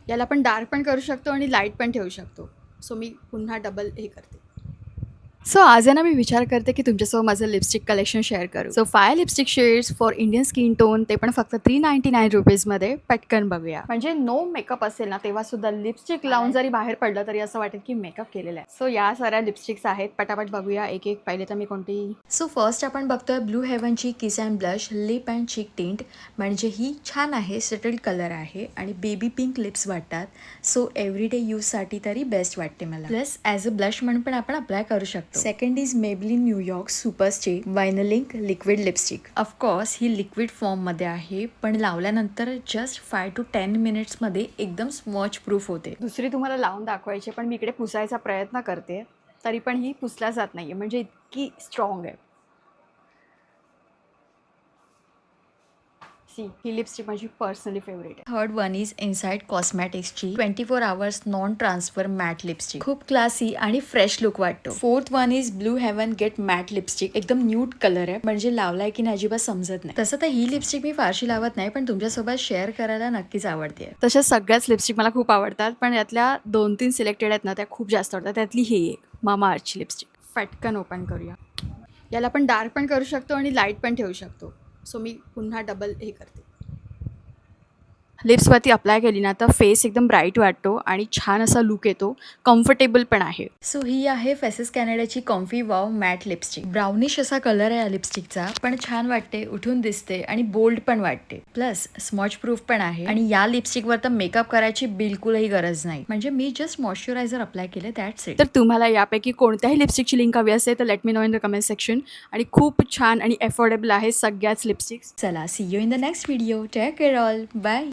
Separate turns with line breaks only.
याला आपण डार्क पण करू शकतो आणि लाईट पण ठेवू शकतो. सो मी पुन्हा डबल हे करते. सो आज आहे ना, मी विचार करते की तुमच्यासोबत माझं लिपस्टिक कलेक्शन शेअर करू. So 5 lipstick shades for Indian skin tone, ते पण फक्त ₹399 पटकन बघूया. म्हणजे नो मेकअप असेल ना, तेव्हा सुद्धा लिपस्टिक लावून जरी बाहेर पडलं तरी असं वाटेल की मेकअप केलेला आहे. सो या साऱ्या लिपस्टिक्स आहेत. पटापट बघूया एक एक. पहिले तर मी कोणती. सो फर्स्ट आपण बघतोय ब्लू हेवनची kiss and blush lip and cheek tint. म्हणजे ही छान आहे, सेटल्ड कलर आहे आणि बेबी पिंक लिप्स वाटतात. सो एव्हरीडे यूजसाठी तरी बेस्ट वाटते मला. प्लस ॲज अ ब्लश म्हणून पण आपण अप्लाय करू शकतो. Second is Maybelline New York super stick vinyl ink liquid lipstick. Of course ही लिक्विड फॉर्ममध्ये आहे, पण लावल्यानंतर जस्ट 5 to 10 मिनिट्समध्ये एकदम स्मॉच प्रूफ होते. दुसरी तुम्हाला लावून दाखवायची, पण मी इकडे पुसायचा प्रयत्न करते, तरी पण ही पुसल्या जात नाहीये, म्हणजे इतकी स्ट्रॉंग आहे. सी, ही लिपस्टिक माझी पर्सनली फेवरेट आहे. थर्ड वन इज इनसाइड कॉस्मॅटिक्सची 24 hours non transfer matte lipstick. खूप क्लासी आणि फ्रेश लुक वाटतो. Fourth one is blue heaven get matte lipstick. एकदम न्यूड कलर आहे, म्हणजे लावलाय की नाही अजिबात समजत नाही. तसं तर ही लिपस्टिक मी फारशी लावत नाही, पण तुमच्यासोबत शेअर करायला नक्कीच आवडते. तशा सगळ्याच लिपस्टिक मला खूप आवडतात, पण यातल्या 2-3 सिलेक्टेड आहेत ना, त्या खूप जास्त आवडतात. त्यातली ही एक मामा अर्थची लिपस्टिक. पटकन ओपन करूया. याला आपण डार्क पण करू शकतो आणि लाईट पण ठेवू शकतो. सो मी पुन्हा डबल हे करते. लिप्सवरती अप्लाय केली ना, तर फेस एकदम ब्राईट वाटतो आणि छान असा लुक येतो. कम्फर्टेबल पण आहे. सो ही आहे फेसेस कॅनडाची comfy wow matte lipstick. Brownish असा कलर आहे या लिपस्टिकचा, पण छान वाटते, उठून दिसते आणि बोल्ड पण वाटते. प्लस स्मॉच प्रूफ पण आहे आणि या लिपस्टिकवर तर मेकअप करायची बिलकुलही गरज नाही. म्हणजे मी जस्ट मॉइश्चरायझर अप्लाय केले, दॅट्स इट. तर तुम्हाला यापैकी कोणत्याही लिपस्टिकची लिंक हवी असेल तर let me know in the comment section. आणि खूप छान आणि अफोर्डेबल आहे सगळ्याच लिपस्टिक्स. चला, see you in the next video. Take care all. Bye.